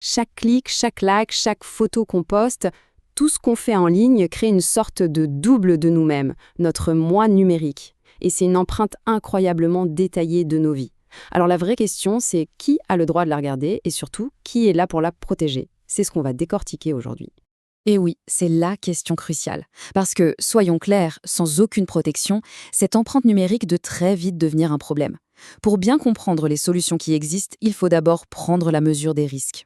Chaque clic, chaque like, chaque photo qu'on poste, tout ce qu'on fait en ligne crée une sorte de double de nous-mêmes, notre moi numérique. Et c'est une empreinte incroyablement détaillée de nos vies. Alors la vraie question, c'est qui a le droit de la regarder et surtout, qui est là pour la protéger? C'est ce qu'on va décortiquer aujourd'hui. Et oui, c'est la question cruciale. Parce que, soyons clairs, sans aucune protection, cette empreinte numérique peut très vite devenir un problème. Pour bien comprendre les solutions qui existent, il faut d'abord prendre la mesure des risques.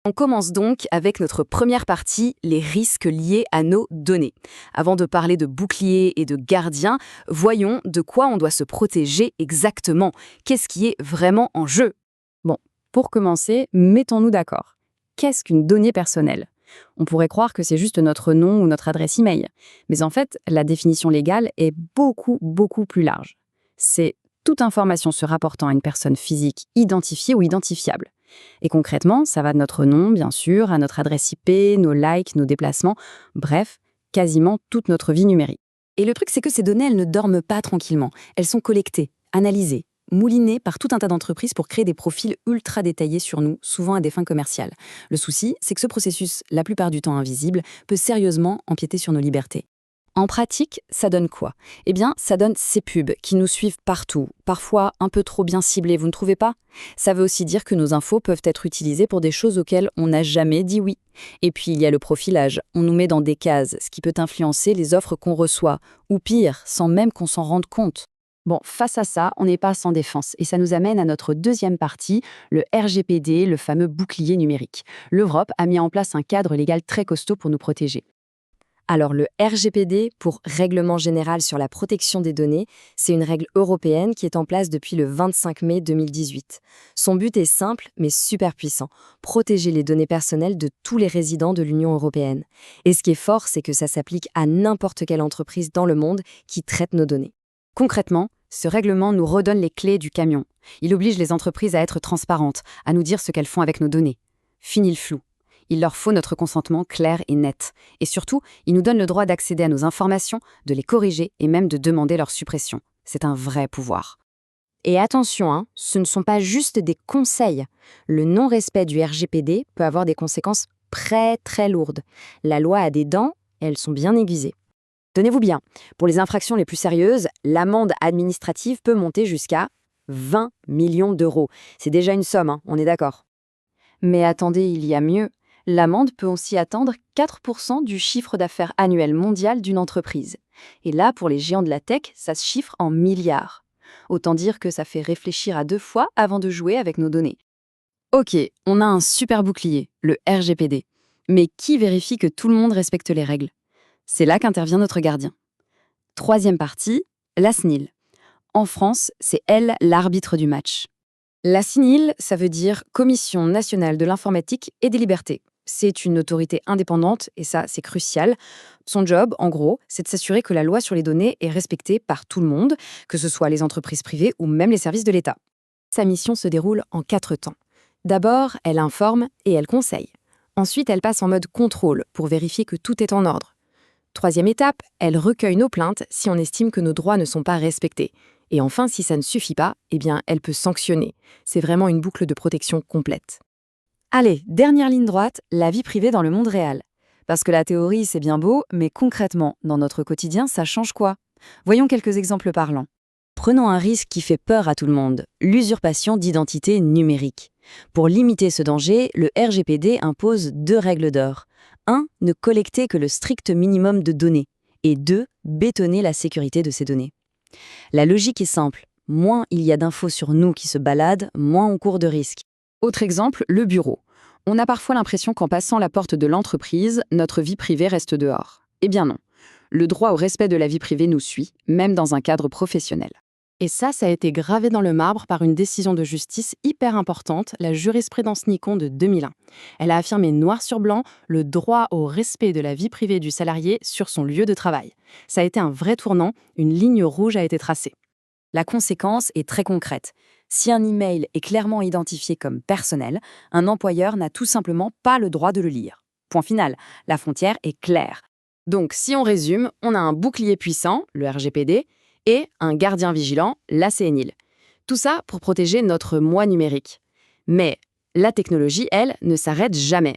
On commence donc avec notre première partie, les risques liés à nos données. Avant de parler de boucliers et de gardiens, voyons de quoi on doit se protéger exactement. Qu'est-ce qui est vraiment en jeu? Bon, pour commencer, mettons-nous d'accord. Qu'est-ce qu'une donnée personnelle? On pourrait croire que c'est juste notre nom ou notre adresse email. Mais en fait, la définition légale est beaucoup plus large. C'est toute information se rapportant à une personne physique identifiée ou identifiable. Et concrètement, ça va de notre nom, bien sûr, à notre adresse IP, nos likes, nos déplacements, bref, quasiment toute notre vie numérique. Et le truc, c'est que ces données, elles ne dorment pas tranquillement. Elles sont collectées, analysées, moulinées par tout un tas d'entreprises pour créer des profils ultra détaillés sur nous, souvent à des fins commerciales. Le souci, c'est que ce processus, la plupart du temps invisible, peut sérieusement empiéter sur nos libertés. En pratique, ça donne quoi? Eh bien, ça donne ces pubs qui nous suivent partout, parfois un peu trop bien ciblées, vous ne trouvez pas? Ça veut aussi dire que nos infos peuvent être utilisées pour des choses auxquelles on n'a jamais dit oui. Et puis, il y a le profilage. On nous met dans des cases, ce qui peut influencer les offres qu'on reçoit, ou pire, sans même qu'on s'en rende compte. Bon, face à ça, on n'est pas sans défense, et ça nous amène à notre deuxième partie, le RGPD, le fameux bouclier numérique. L'Europe a mis en place un cadre légal très costaud pour nous protéger. Alors le RGPD, pour Règlement général sur la protection des données, c'est une règle européenne qui est en place depuis le 25 mai 2018. Son but est simple mais super puissant, protéger les données personnelles de tous les résidents de l'Union européenne. Et ce qui est fort, c'est que ça s'applique à n'importe quelle entreprise dans le monde qui traite nos données. Concrètement, ce règlement nous redonne les clés du camion. Il oblige les entreprises à être transparentes, à nous dire ce qu'elles font avec nos données. Fini le flou. Il leur faut notre consentement clair et net. Et surtout, il nous donne le droit d'accéder à nos informations, de les corriger et même de demander leur suppression. C'est un vrai pouvoir. Et attention, ce ne sont pas juste des conseils. Le non-respect du RGPD peut avoir des conséquences très lourdes. La loi a des dents, et elles sont bien aiguisées. Tenez-vous bien, pour les infractions les plus sérieuses, l'amende administrative peut monter jusqu'à 20 millions d'euros. C'est déjà une somme, on est d'accord. Mais attendez, il y a mieux. L'amende peut aussi atteindre 4% du chiffre d'affaires annuel mondial d'une entreprise. Et là, pour les géants de la tech, ça se chiffre en milliards. Autant dire que ça fait réfléchir à 2 fois avant de jouer avec nos données. Ok, on a un super bouclier, le RGPD. Mais qui vérifie que tout le monde respecte les règles? C'est là qu'intervient notre gardien. Troisième partie, la CNIL. En France, c'est elle l'arbitre du match. La CNIL, ça veut dire Commission nationale de l'informatique et des libertés. C'est une autorité indépendante et ça, c'est crucial. Son job, en gros, c'est de s'assurer que la loi sur les données est respectée par tout le monde, que ce soit les entreprises privées ou même les services de l'État. Sa mission se déroule en 4 temps. D'abord, elle informe et elle conseille. Ensuite, elle passe en mode contrôle pour vérifier que tout est en ordre. Troisième étape, elle recueille nos plaintes si on estime que nos droits ne sont pas respectés. Et enfin, si ça ne suffit pas, eh bien, elle peut sanctionner. C'est vraiment une boucle de protection complète. Allez, dernière ligne droite, la vie privée dans le monde réel. Parce que la théorie, c'est bien beau, mais concrètement, dans notre quotidien, ça change quoi? Voyons quelques exemples parlants. Prenons un risque qui fait peur à tout le monde, l'usurpation d'identité numérique. Pour limiter ce danger, le RGPD impose 2 règles d'or. 1. Ne collecter que le strict minimum de données. Et 2. Bétonner la sécurité de ces données. La logique est simple. Moins il y a d'infos sur nous qui se baladent, moins on court de risques. Autre exemple, le bureau. On a parfois l'impression qu'en passant la porte de l'entreprise, notre vie privée reste dehors. Eh bien non. Le droit au respect de la vie privée nous suit, même dans un cadre professionnel. Et ça a été gravé dans le marbre par une décision de justice hyper importante, la jurisprudence Nikon de 2001. Elle a affirmé noir sur blanc le droit au respect de la vie privée du salarié sur son lieu de travail. Ça a été un vrai tournant, une ligne rouge a été tracée. La conséquence est très concrète. Si un email est clairement identifié comme personnel, un employeur n'a tout simplement pas le droit de le lire. Point final, la frontière est claire. Donc, si on résume, on a un bouclier puissant, le RGPD, et un gardien vigilant, la CNIL. Tout ça pour protéger notre moi numérique. Mais La technologie, elle, ne s'arrête jamais.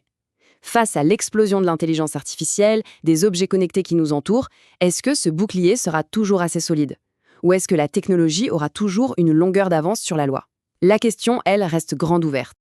Face à l'explosion de l'intelligence artificielle, des objets connectés qui nous entourent, est-ce que ce bouclier sera toujours assez solide? Ou est-ce que la technologie aura toujours une longueur d'avance sur la loi? La question, elle, reste grande ouverte.